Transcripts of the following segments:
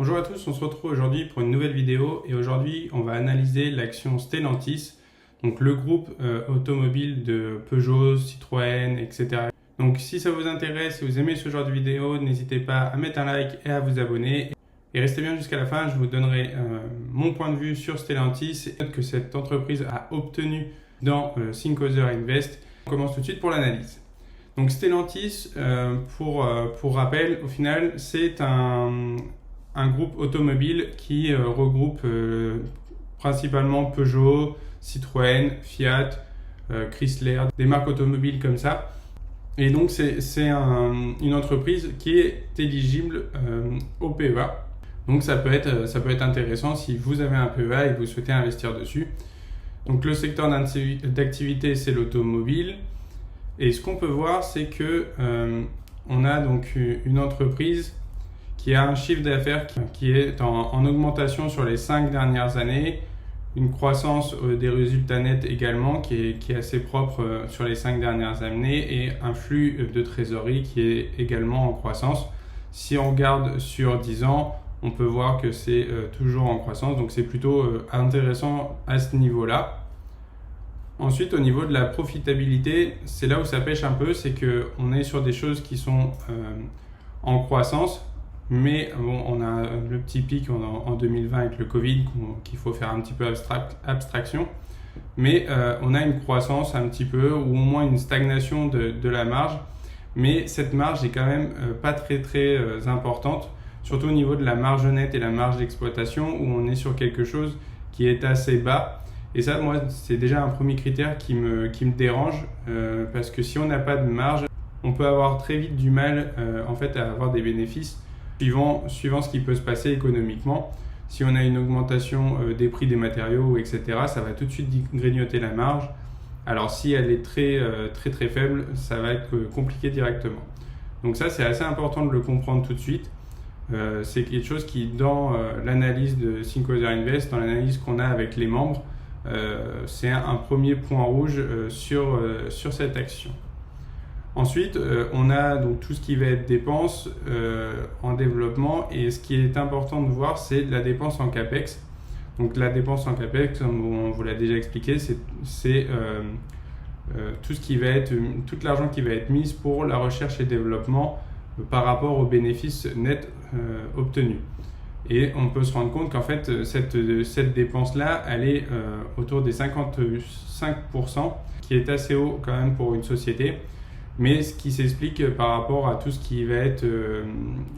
Bonjour à tous, on se retrouve aujourd'hui pour une nouvelle vidéo et aujourd'hui on va analyser l'action Stellantis, donc le groupe automobile de Peugeot, Citroën, etc. Donc si ça vous intéresse, si vous aimez ce genre de vidéo, n'hésitez pas à mettre un like et à vous abonner. Et restez bien jusqu'à la fin, je vous donnerai mon point de vue sur Stellantis et que cette entreprise a obtenu dans Think Other Invest. On commence tout de suite pour l'analyse. Donc Stellantis, pour rappel, au final, c'est un groupe automobile qui regroupe principalement Peugeot, Citroën, Fiat, Chrysler, des marques automobiles comme ça. Et donc c'est une entreprise qui est éligible au PEA. Donc ça peut être intéressant si vous avez un PEA et que vous souhaitez investir dessus. Donc le secteur d'activité, c'est l'automobile. Et ce qu'on peut voir, c'est que on a donc une entreprise qui a un chiffre d'affaires qui est en augmentation sur les 5 dernières années, une croissance des résultats nets également qui est assez propre sur les 5 dernières années et un flux de trésorerie qui est également en croissance. Si on regarde sur 10 ans, on peut voir que c'est toujours en croissance, donc c'est plutôt intéressant à ce niveau-là. Ensuite, au niveau de la profitabilité, c'est là où ça pêche un peu, c'est qu'on est sur des choses qui sont en croissance, mais bon, on a le petit pic en 2020 avec le Covid qu'il faut faire un petit peu abstraction, mais on a une croissance un petit peu, ou au moins une stagnation de la marge, mais cette marge est quand même pas très importante, surtout au niveau de la marge nette et la marge d'exploitation, où on est sur quelque chose qui est assez bas. Et ça, moi, c'est déjà un premier critère qui me dérange, parce que si on n'a pas de marge, on peut avoir très vite du mal en fait, à avoir des bénéfices suivant ce qui peut se passer économiquement. Si on a une augmentation des prix des matériaux, etc., ça va tout de suite grignoter la marge. Alors si elle est très faible, ça va être compliqué directement. Donc ça, c'est assez important de le comprendre tout de suite. C'est quelque chose qui, dans l'analyse de Think Other Invest, dans l'analyse qu'on a avec les membres, c'est un premier point rouge sur cette action. Ensuite, on a donc tout ce qui va être dépenses en développement, et ce qui est important de voir, c'est la dépense en CAPEX. Donc la dépense en CAPEX, on vous l'a déjà expliqué, c'est tout ce qui va être, tout l'argent qui va être mis pour la recherche et développement par rapport aux bénéfices nets obtenus. Et on peut se rendre compte qu'en fait, cette dépense-là, elle est autour des 55%, qui est assez haut quand même pour une société, mais ce qui s'explique par rapport à tout ce qui va être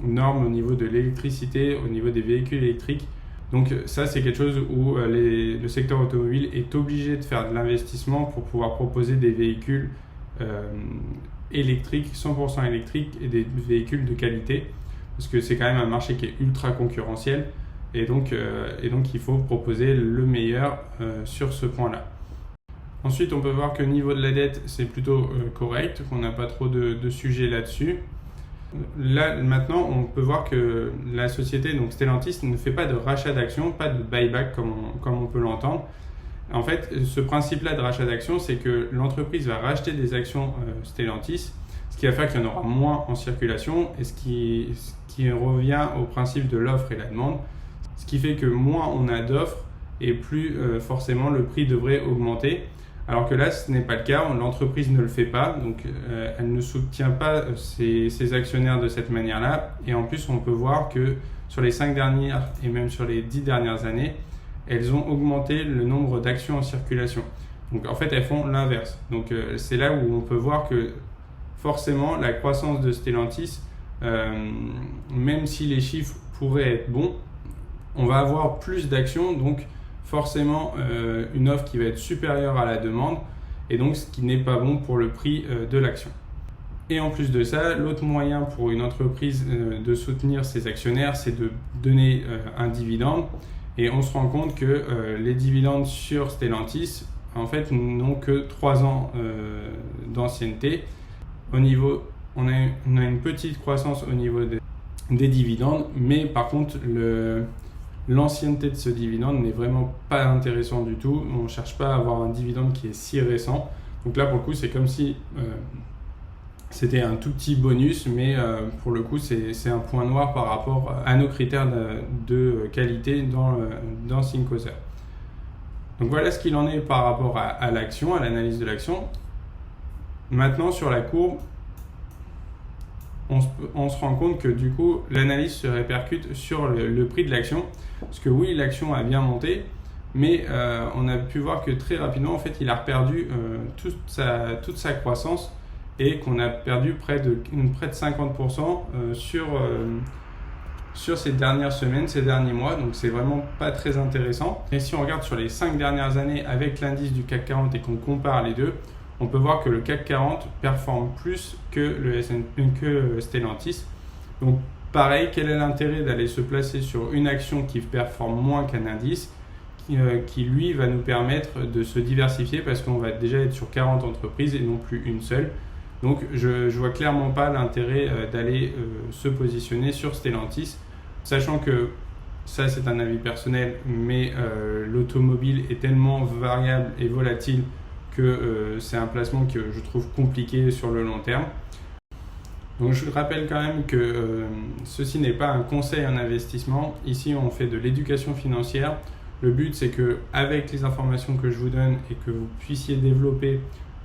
normes au niveau de l'électricité, au niveau des véhicules électriques. Donc ça, c'est quelque chose où le secteur automobile est obligé de faire de l'investissement pour pouvoir proposer des véhicules électriques, 100% électriques, et des véhicules de qualité, parce que c'est quand même un marché qui est ultra concurrentiel, et donc il faut proposer le meilleur sur ce point-là. Ensuite, on peut voir que au niveau de la dette, c'est plutôt correct, qu'on n'a pas trop de sujets là-dessus. Là, maintenant, on peut voir que la société, donc Stellantis, ne fait pas de rachat d'actions, pas de buyback comme on peut l'entendre. En fait, ce principe-là de rachat d'actions, c'est que l'entreprise va racheter des actions Stellantis, ce qui va faire qu'il y en aura moins en circulation, et ce qui revient au principe de l'offre et la demande, ce qui fait que moins on a d'offres et plus forcément le prix devrait augmenter. Alors que là, ce n'est pas le cas, l'entreprise ne le fait pas, donc elle ne soutient pas ses actionnaires de cette manière-là. Et en plus, on peut voir que sur les 5 dernières et même sur les 10 dernières années, elles ont augmenté le nombre d'actions en circulation. Donc en fait, elles font l'inverse. Donc c'est là où on peut voir que forcément, la croissance de Stellantis, même si les chiffres pourraient être bons, on va avoir plus d'actions, donc forcément une offre qui va être supérieure à la demande, et donc ce qui n'est pas bon pour le prix de l'action. Et en plus de ça, l'autre moyen pour une entreprise de soutenir ses actionnaires, c'est de donner un dividende, et on se rend compte que les dividendes sur Stellantis, en fait, n'ont que 3 ans d'ancienneté. On a une petite croissance au niveau des dividendes, mais par contre, l'ancienneté de ce dividende n'est vraiment pas intéressant du tout. On ne cherche pas à avoir un dividende qui est si récent. Donc là, pour le coup, c'est comme si C'était un tout petit bonus, mais pour le coup, c'est un point noir par rapport à nos critères de qualité dans Synchroseur. Donc voilà ce qu'il en est par rapport à l'action, à l'analyse de l'action. Maintenant, sur la courbe, on se rend compte que du coup, l'analyse se répercute sur le prix de l'action. Parce que oui, l'action a bien monté, mais on a pu voir que très rapidement, en fait, il a perdu toute sa croissance et qu'on a perdu près de 50% sur ces dernières semaines, ces derniers mois. Donc c'est vraiment pas très intéressant. Et si on regarde sur les 5 dernières années avec l'indice du CAC 40 et qu'on compare les deux, on peut voir que le CAC 40 performe plus que Stellantis. Donc pareil, quel est l'intérêt d'aller se placer sur une action qui performe moins qu'un indice qui lui va nous permettre de se diversifier parce qu'on va déjà être sur 40 entreprises et non plus une seule. Donc je vois clairement pas l'intérêt d'aller se positionner sur Stellantis, sachant que ça c'est un avis personnel, mais l'automobile est tellement variable et volatile que c'est un placement que je trouve compliqué sur le long terme. Donc je rappelle quand même que ceci n'est pas un conseil en investissement. Ici on fait de l'éducation financière. Le but c'est que avec les informations que je vous donne et que vous puissiez développer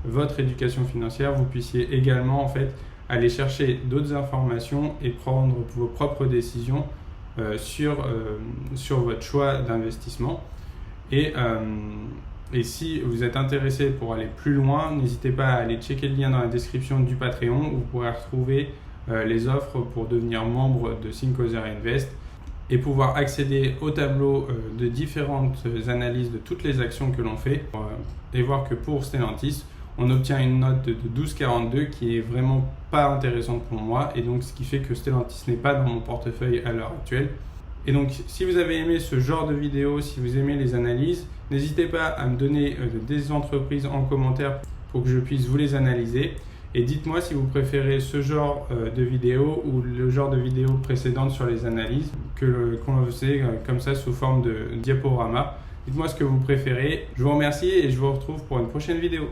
votre éducation financière, vous puissiez également en fait aller chercher d'autres informations et prendre vos propres décisions sur votre choix d'investissement. Et si vous êtes intéressé pour aller plus loin, n'hésitez pas à aller checker le lien dans la description du Patreon où vous pourrez retrouver les offres pour devenir membre de Synchroseur Invest et pouvoir accéder au tableau de différentes analyses de toutes les actions que l'on fait et voir que pour Stellantis, on obtient une note de 12,42 qui est vraiment pas intéressante pour moi et donc ce qui fait que Stellantis n'est pas dans mon portefeuille à l'heure actuelle. Et donc si vous avez aimé ce genre de vidéo, si vous aimez les analyses, n'hésitez pas à me donner des entreprises en commentaire pour que je puisse vous les analyser. Et dites-moi si vous préférez ce genre de vidéo ou le genre de vidéo précédente sur les analyses qu'on faisait comme ça sous forme de diaporama. Dites-moi ce que vous préférez. Je vous remercie et je vous retrouve pour une prochaine vidéo.